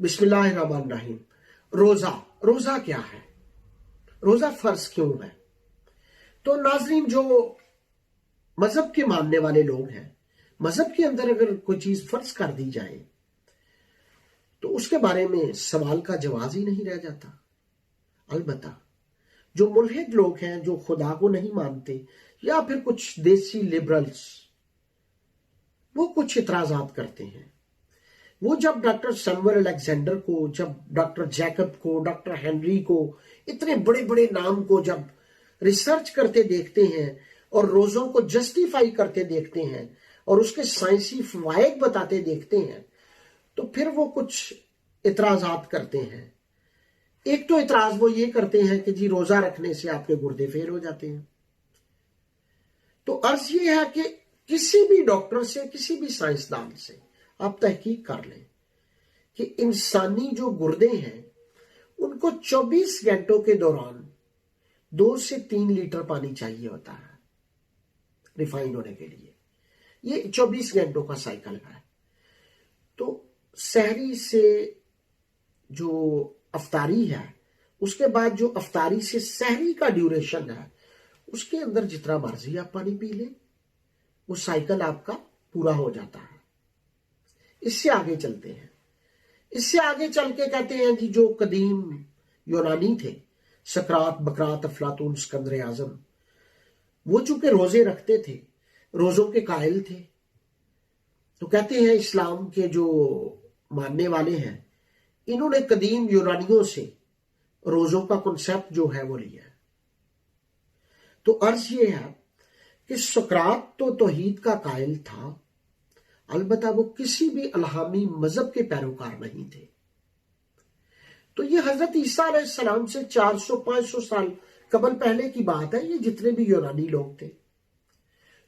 بسم اللہ الرحمن الرحیم۔ روزہ کیا ہے؟ روزہ فرض کیوں ہے؟ تو ناظرین، جو مذہب کے ماننے والے لوگ ہیں، مذہب کے اندر اگر کوئی چیز فرض کر دی جائے تو اس کے بارے میں سوال کا جواز ہی نہیں رہ جاتا۔ البتہ جو ملحد لوگ ہیں، جو خدا کو نہیں مانتے، یا پھر کچھ دیسی لبرلز، وہ کچھ اعتراضات کرتے ہیں۔ وہ جب ڈاکٹر سیموئل الیگزینڈر کو، جب ڈاکٹر جیکب کو، ڈاکٹر ہنری کو، اتنے بڑے بڑے نام کو جب ریسرچ کرتے دیکھتے ہیں اور روزوں کو جسٹیفائی کرتے دیکھتے ہیں اور اس کے سائنسی فوائد بتاتے دیکھتے ہیں، تو پھر وہ کچھ اعتراضات کرتے ہیں۔ ایک تو اعتراض وہ یہ کرتے ہیں کہ جی روزہ رکھنے سے آپ کے گردے فیل ہو جاتے ہیں۔ تو عرض یہ ہے کہ کسی بھی ڈاکٹر سے، کسی بھی سائنسدان سے آپ تحقیق کر لیں کہ انسانی جو گردے ہیں ان کو 24 گھنٹوں کے دوران 2 سے 3 لیٹر پانی چاہیے ہوتا ہے ریفائنڈ ہونے کے لیے۔ یہ 24 گھنٹوں کا سائیکل ہے۔ تو سحری سے جو افطاری ہے، اس کے بعد جو افطاری سے سحری کا ڈیوریشن ہے، اس کے اندر جتنا مرضی آپ پانی پی لیں، وہ سائیکل آپ کا پورا ہو جاتا ہے۔ اس سے آگے چلتے ہیں۔ اس سے آگے چل کے کہتے ہیں جی جو قدیم یونانی تھے، سقراط، بقراط، افلاطون، اسکندر اعظم، وہ چونکہ روزے رکھتے تھے، روزوں کے قائل تھے، تو کہتے ہیں اسلام کے جو ماننے والے ہیں، انہوں نے قدیم یونانیوں سے روزوں کا کنسیپٹ جو ہے وہ لیا ہے۔ تو عرض یہ ہے کہ سقراط تو توحید کا قائل تھا، البتہ وہ کسی بھی الہامی مذہب کے پیروکار نہیں تھے۔ تو یہ حضرت عیسیٰ علیہ السلام سے 400-500 سال قبل پہلے کی بات ہے، یہ جتنے بھی یونانی لوگ تھے۔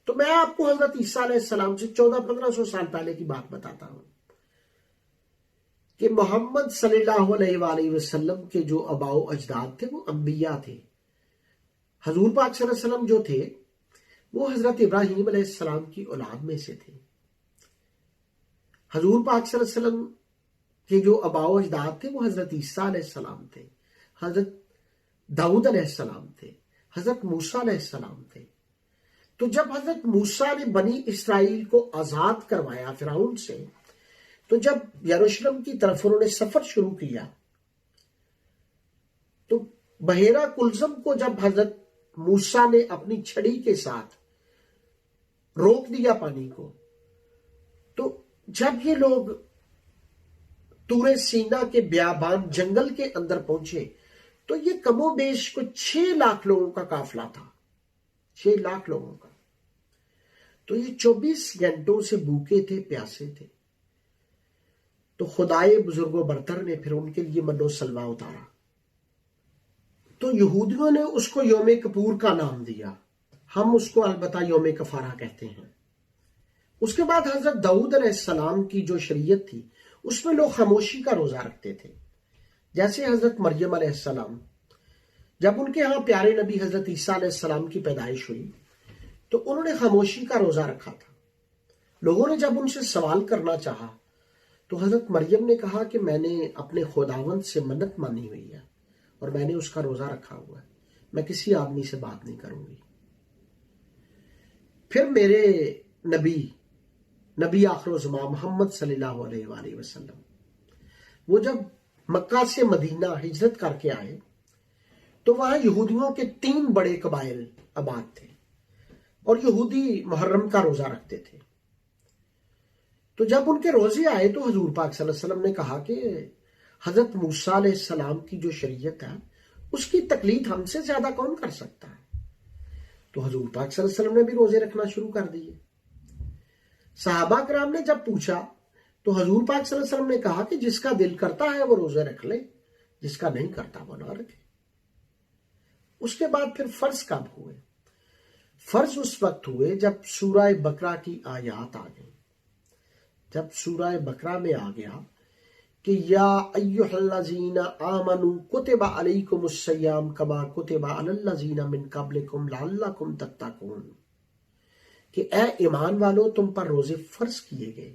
تو میں آپ کو حضرت عیسیٰ علیہ السلام سے 1400-1500 سال پہلے کی بات بتاتا ہوں کہ محمد صلی اللہ علیہ وآلہ وسلم کے جو آباء و اجداد تھے وہ انبیاء تھے۔ حضور پاک صلی اللہ علیہ وسلم جو تھے وہ حضرت ابراہیم علیہ السلام کی اولاد میں سے تھے۔ حضور پاک صلی اللہ علیہ وسلم کے جو آباء و اجداد تھے وہ حضرت عیسیٰ علیہ السلام تھے، حضرت داؤد علیہ السلام تھے، حضرت موسیٰ علیہ السلام تھے۔ تو جب حضرت موسیٰ نے بنی اسرائیل کو آزاد کروایا فرعون سے، تو جب یروشلم کی طرف انہوں نے سفر شروع کیا، تو بحیرہ کلزم کو جب حضرت موسیٰ نے اپنی چھڑی کے ساتھ روک دیا پانی کو، تو جب یہ لوگ طور سینا کے بیابان جنگل کے اندر پہنچے تو یہ کم و بیش کو 6 لاکھ لوگوں کا قافلہ تھا، 6 لاکھ لوگوں کا۔ تو یہ 24 گھنٹوں سے بھوکے تھے، پیاسے تھے۔ تو خدائے بزرگ و برتر نے پھر ان کے لیے من و سلوہ اتارا۔ تو یہودیوں نے اس کو یوم کپور کا نام دیا، ہم اس کو البتہ یوم کفارہ کہتے ہیں۔ اس کے بعد حضرت داؤد علیہ السلام کی جو شریعت تھی اس میں لوگ خاموشی کا روزہ رکھتے تھے۔ جیسے حضرت مریم علیہ السلام، جب ان کے ہاں پیارے نبی حضرت عیسیٰ علیہ السلام کی پیدائش ہوئی تو انہوں نے خاموشی کا روزہ رکھا تھا۔ لوگوں نے جب ان سے سوال کرنا چاہا تو حضرت مریم نے کہا کہ میں نے اپنے خداوند سے منت مانی ہوئی ہے اور میں نے اس کا روزہ رکھا ہوا ہے، میں کسی آدمی سے بات نہیں کروں گی۔ پھر میرے نبی آخر الزمان محمد صلی اللہ علیہ وآلہ وسلم، وہ جب مکہ سے مدینہ ہجرت کر کے آئے تو وہاں یہودیوں کے 3 بڑے قبائل آباد تھے اور یہودی محرم کا روزہ رکھتے تھے۔ تو جب ان کے روزے آئے تو حضور پاک صلی اللہ علیہ وسلم نے کہا کہ حضرت موسیٰ علیہ السلام کی جو شریعت ہے اس کی تقلید ہم سے زیادہ کون کر سکتا ہے؟ تو حضور پاک صلی اللہ علیہ وسلم نے بھی روزے رکھنا شروع کر دیے۔ صحابہ کرام نے جب پوچھا تو حضور پاک صلی اللہ علیہ وسلم نے کہا کہ جس کا دل کرتا ہے وہ روزے رکھ لے، جس کا نہیں کرتا وہ نہ رکھے۔ اس کے بعد پھر فرض کب ہوئے؟ فرض اس وقت ہوئے جب سورہ بقرہ کی آیات آ گئی۔ جب سورہ بقرہ میں آ گیا کہ یا ایھا الذین آمنوا کتب علیکم الصیام کما کتب علی الذین من قبلکم لعلکم تتقون، کہ اے ایمان والو تم پر روزے فرض کیے گئے